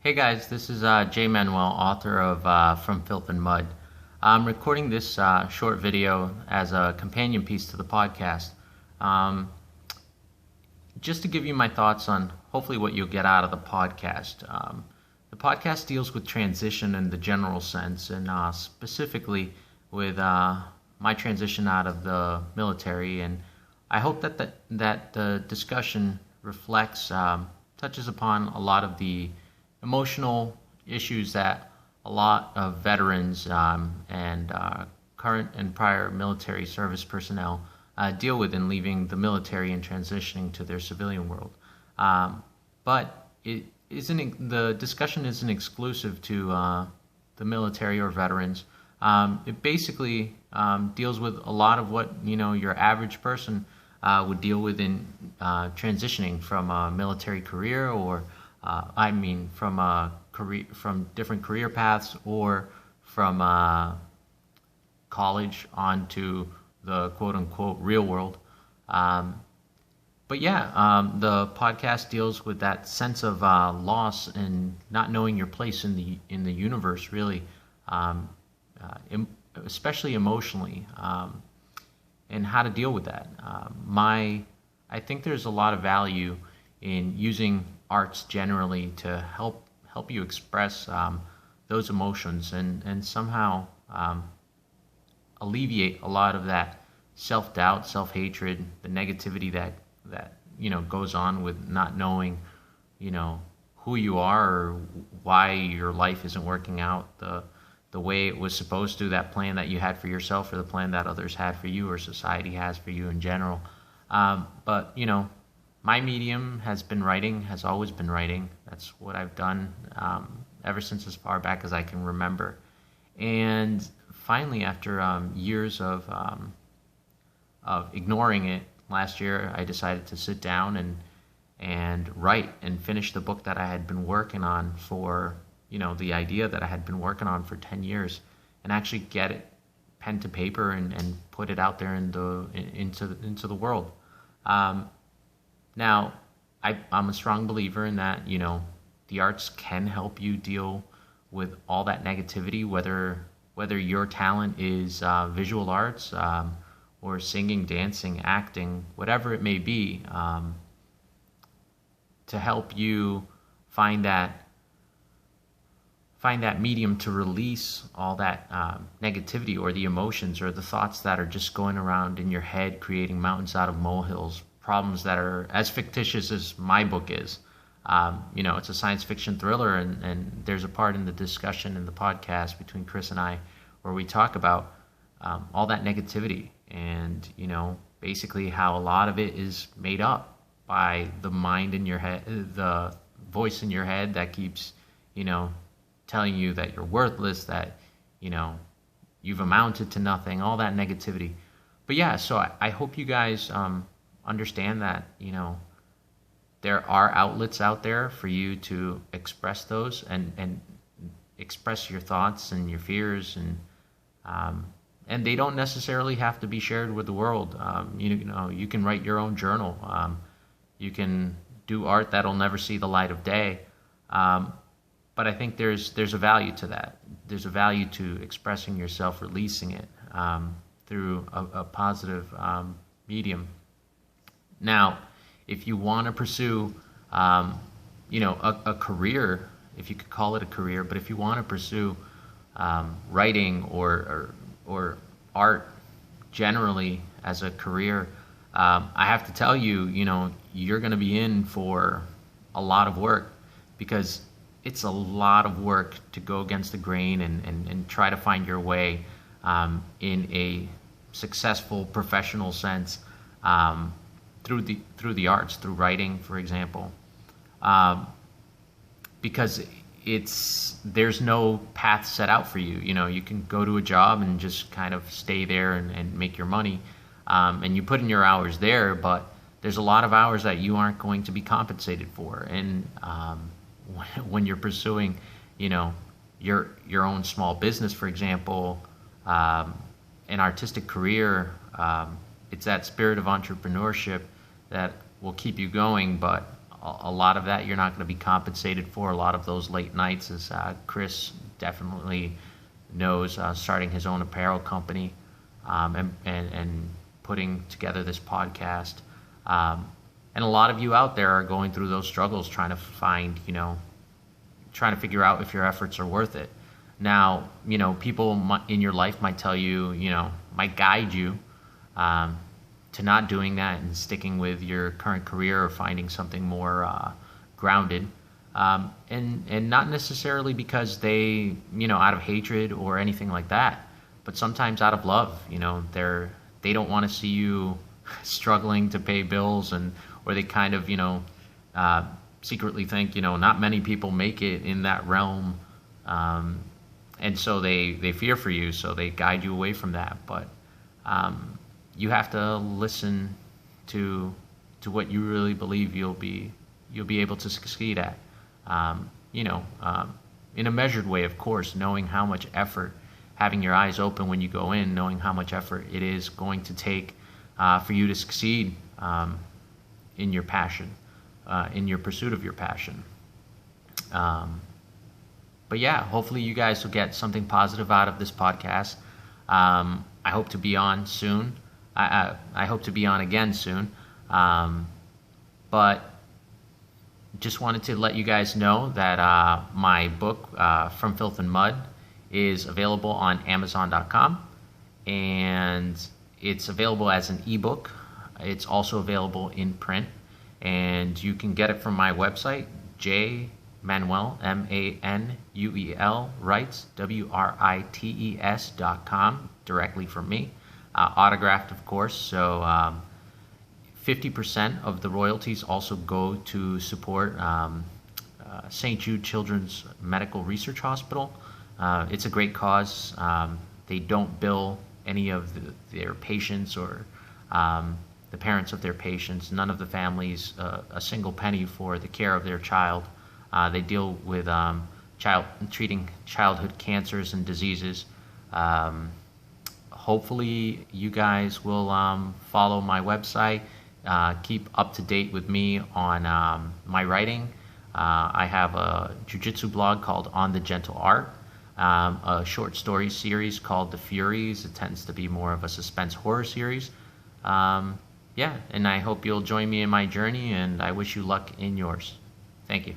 Hey guys, this is Jay Manuel, author of From Filth and Mud. I'm recording this short video as a companion piece to the podcast, um, just to give you my thoughts on hopefully what you'll get out of the podcast. The podcast deals with transition in the general sense, and specifically with my transition out of the military. And I hope that the discussion reflects, touches upon a lot of the emotional issues that a lot of veterans and current and prior military service personnel deal with in leaving the military and transitioning to their civilian world. But the discussion isn't exclusive to the military or veterans. It basically deals with a lot of what your average person would deal with in transitioning from a military career, or from from different career paths, or from college onto the quote-unquote real world. The podcast deals with that sense of loss and not knowing your place in the universe, really, especially emotionally, and how to deal with that. I think there's a lot of value in using arts generally to help you express those emotions and somehow alleviate a lot of that self-doubt, self-hatred, the negativity that goes on with not knowing who you are, or why your life isn't working out the way it was supposed to, that plan that you had for yourself, or the plan that others had for you, or society has for you in general. My medium has been writing, has always been writing. That's what I've done ever since as far back as I can remember. And finally, after years of ignoring it, last year I decided to sit down and write and finish the book that I had been working on for, the idea that I had been working on for 10 years, and actually get it pen to paper and put it out there into the world. Now, I'm a strong believer in that, the arts can help you deal with all that negativity, whether your talent is visual arts, or singing, dancing, acting, whatever it may be, to help you find that medium to release all that negativity, or the emotions, or the thoughts that are just going around in your head, creating mountains out of molehills, problems that are as fictitious as my book is. It's a science fiction thriller, and there's a part in the discussion in the podcast between Chris and I where we talk about all that negativity, and basically how a lot of it is made up by the mind in your head, the voice in your head that keeps telling you that you're worthless, that you've amounted to nothing, all that negativity. But yeah, so I hope you guys understand that there are outlets out there for you to express those, and express your thoughts and your fears, and they don't necessarily have to be shared with the world. You can write your own journal. You can do art that'll never see the light of day. But I think there's a value to that. There's a value to expressing yourself, releasing it through a positive medium. Now, if you want to pursue, a career, if you could call it a career, but if you want to pursue writing or art generally as a career, I have to tell you, you're going to be in for a lot of work, because it's a lot of work to go against the grain and try to find your way in a successful professional sense, through the arts, through writing, for example, because there's no path set out for you. You can go to a job and just kind of stay there and make your money, and you put in your hours there, but there's a lot of hours that you aren't going to be compensated for. And when you're pursuing, your own small business, for example, an artistic career, it's that spirit of entrepreneurship that will keep you going. But a lot of that you're not going to be compensated for. A lot of those late nights, as Chris definitely knows, starting his own apparel company, and putting together this podcast. And a lot of you out there are going through those struggles, trying to find, trying to figure out if your efforts are worth it. Now, people in your life might tell you, might guide you to not doing that and sticking with your current career or finding something more grounded. And not necessarily because they, out of hatred or anything like that, but sometimes out of love. They don't want to see you struggling to pay bills, or they kind of, secretly think, not many people make it in that realm. And so they fear for you, so they guide you away from that. But you have to listen to what you really believe you'll be able to succeed at. In a measured way, of course, knowing how much effort, having your eyes open when you go in, knowing how much effort it is going to take for you to succeed in your passion, in your pursuit of your passion. But yeah, hopefully you guys will get something positive out of this podcast. I hope to be on soon. I hope to be on again soon. But just wanted to let you guys know that my book, From Filth and Mud, is available on Amazon.com. And it's available as an ebook. It's also available in print. And you can get it from my website, Manuel, Manuel, Writes, WRITES.com, directly from me. Autographed, of course. So 50% of the royalties also go to support St. Jude Children's Medical Research Hospital. It's a great cause. They don't bill any of their patients or the parents of their patients, none of the families, a single penny for the care of their child. They deal with treating childhood cancers and diseases. Hopefully you guys will follow my website, keep up to date with me on my writing. I have a jiu-jitsu blog called On the Gentle Art, a short story series called The Furies. It tends to be more of a suspense horror series. And I hope you'll join me in my journey, and I wish you luck in yours. Thank you.